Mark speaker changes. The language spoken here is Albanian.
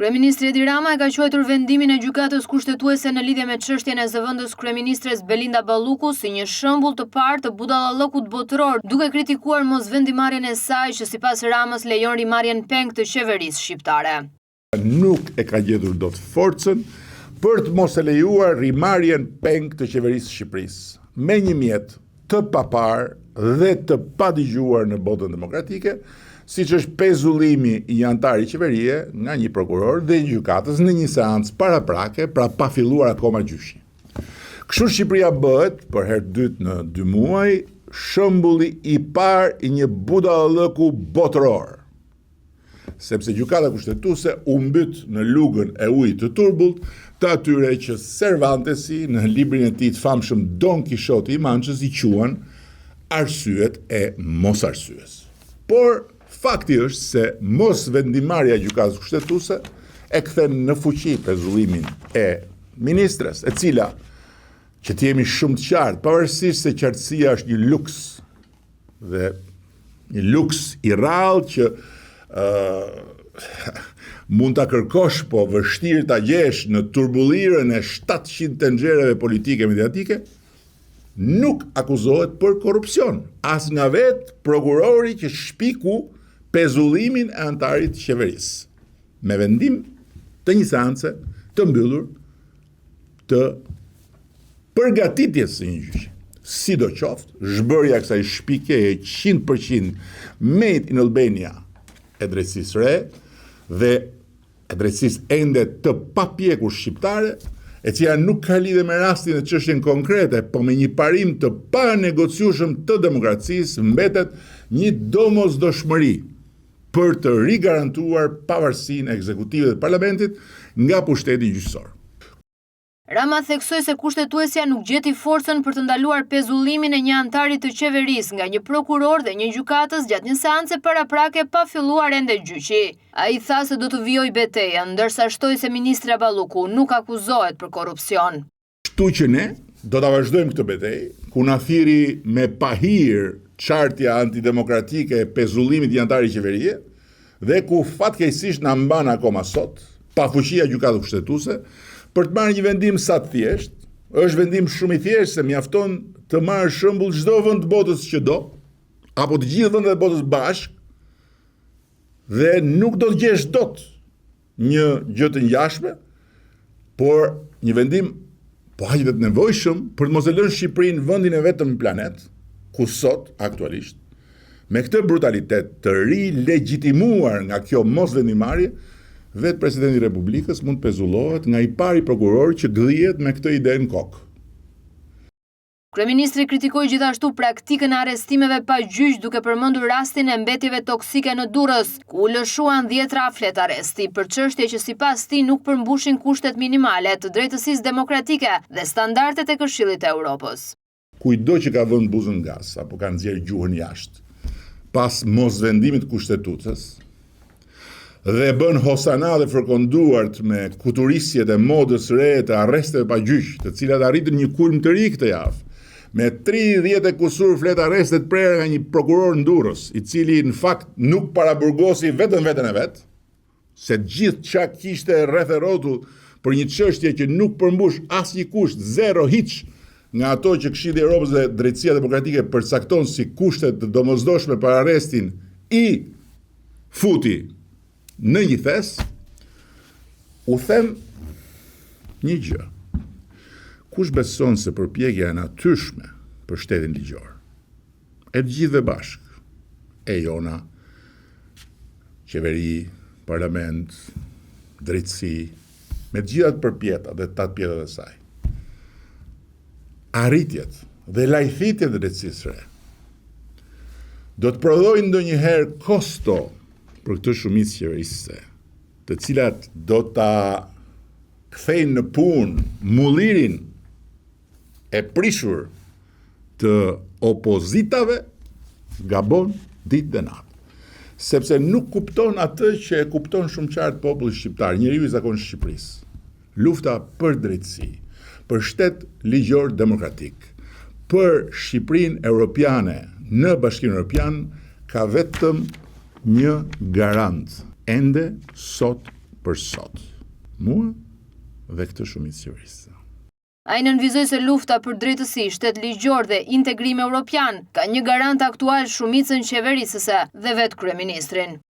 Speaker 1: Kryeministri Edi Rama e ka quajtur vendimin e gjykatës kushtetuese në lidhje me çështjen e zëvendës kryeministres Belinda Balluku si një shembull të parë të budallallëkut botëror, duke kritikuar mosvendimarrjen e saj që sipas Ramës lejon rimarrjen peng të qeverisë shqiptare.
Speaker 2: Nuk e ka gjetur dot forcën për të mos e lejuar rimarrjen peng të qeverisë së Shqipërisë, me një mjet të papar dhe të padëgjuar në botën demokratike, siç është pezullimi i një antari qeverie nga një prokuror dhe i gjykatës në një seancë paraprake, pra pa filluar akoma gjyqi. Kështu Shqipëria bëhet, për herë të dytë në 2 muaj, shembulli i parë i një budallëku botëror. Sepse gjykata kushtetuese u mbyt në lugën e ujit të turbullt të atyre që Cervantesi në librin e tij të famshëm Don Kishoti i Manchës i quan arsyet e mosarsyes. Por fakti është se mosvendimarrja e gjykatës kushtetuese e kthen në fuqi pezullimin e ministres, e cila, që të jemi shumë të qartë, pavarësisht se qartësia është një luks dhe një luks i rrallë që mund ta kërkosh, po vështirë ta gjesh në turbullirën e 700 tenxhereve politike mediatike, nuk akuzohet për korrupsion, as nga vetë prokurori që shpiku pezullimin e antarit të qeverisë, me vendim të një seance të mbyllur të përgatitjes së një gjyqi. Sidoqoftë, zhbërja e kësaj shpikeje 100% made in Albania e drejtësisë re dhe e drejtësisë ende të papjekur shqiptare, e cila nuk ka lidhje me rastin e çështjen konkrete, po me një parim të panegociueshëm të demokracisë, mbetet një domosdoshmëri për të rigarantuar pavarësinë e ekzekutivit dhe parlamentit nga pushteti gjyqësor.
Speaker 1: Rama theksoi se kushtetuesja nuk gjeti forcën për të ndaluar pezullimin e një antari të qeverisë nga një prokuror dhe një gjykatës gjatë një seance paraprake pa filluar ende gjyqi. Ai tha se do të vijojë betejë, ndërsa shtoi se ministra Balluku nuk akuzohet për korrupsion.
Speaker 2: Kështu që ne do ta vazhdojmë këtë betejë, ku na thirri me pahir çartja antidemokratike e pezullimit i antarit qeverie, dhe ku fatkeqësisht na mban akoma sot, pa fuqia gjykatës kushtetuese, për të marrë një vendim sa të thjesht. Është vendim shumë i thjeshtë, se mjafton të marrë shembull çdo vend të botës që do, apo të gjithë vendet e botës bashkë, dhe nuk do të gjesh dot një gjë të ngjashme, por një vendim po aq të nevojshëm për të mos e lënë Shqipërinë vendin e vetëm në planet, ku sot aktualisht me këtë brutalitet të rilegjitimuar nga kjo mosvendimarrje, vetë presidenti i Republikës mund të pezullohet nga i pari prokuror që gdhihet me këtë ide në kokë.
Speaker 1: Kryeministri kritikoi gjithashtu praktikën e arrestimeve pa gjyq, duke përmendur rastin e mbetjeve toksike në Durrës, ku u lëshuan 10 raflet arresti për çështje që sipas tij nuk përmbushin kushtet minimale të drejtësisë demokratike dhe standardet e Këshillit të Evropës.
Speaker 2: Kujdo që ka vënë buzën gas apo ka nxjerrë gjuhën jashtë pas mosvendimit kushtetuesës dhe bën hosana dhe fërkonduart me kuturisjet e modës re të arresteve pa gjyq, të cilat arritën një kulm të ri këtë javë, me 30 e kusur flet arreste të prerë nga një prokuror në Durrës, i cili në fakt nuk paraburgosi vetën veten e vet, se gjithë çka kishte rreth e rrotull për një çështje që nuk përmbush asnjë kusht, zero hiç, nga ato që Këshilli i Evropës dhe Drejtësia Demokratike përcakton si kushte të domosdoshme për arrestin, i futi në një thes, u them një gjë. Kush beson se përpjekja e natyrshme për shtetin ligjor, e të gjithëve bashkë, e jona, qeveri, parlament, drejtësi, me të gjithat përpjeta dhe 8 pjetat e saj, arritjet dhe lajthitjet e drejtësisë re, do të prodhojnë ndonjëherë kosto për këtë shumicë qeverisëse, të cilat do ta kthejnë në punë mullirin e prishur të opozitave, gabon ditë dhe natë. Sepse nuk kupton atë që e kupton shumë qartë populli shqiptar, njeriu i zakonshëm i Shqipërisë. Lufta për drejtësi, për shtet ligjor demokratik, për Shqipërinë europiane në Bashkimin Evropian ka vetëm një garant, ende sot për sot. Mua dhe këtë shumicë qeverisë.
Speaker 1: Ai nënvizoi se lufta për drejtësi, shtet ligjor dhe integrim evropian ka një garant aktual shumicën qeverisëse dhe vetë kryeministrin.